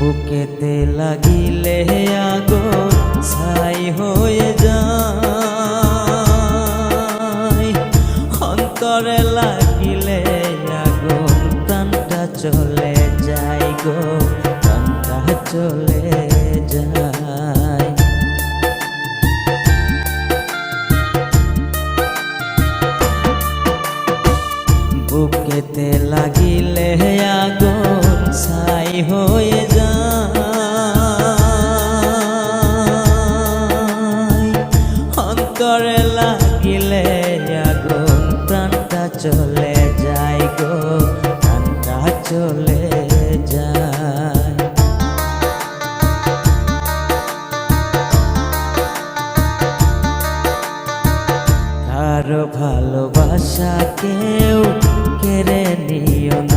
বুকেতে লাগিলে আগুন ছাই হয়ে যায়, অন্তরে লাগিলে আগুন প্রাণটা চলে যায় গো, প্রাণটা চলে যায়। বুকেতে লাগিলে আগুন ছাই হয়ে যায়, অন্তরে লাগিলে আগুন প্রাণটা চলে যায় গো, প্রাণটা চলে যায়। কারো ভালোবাসা কেউ কেড়ে নিও না,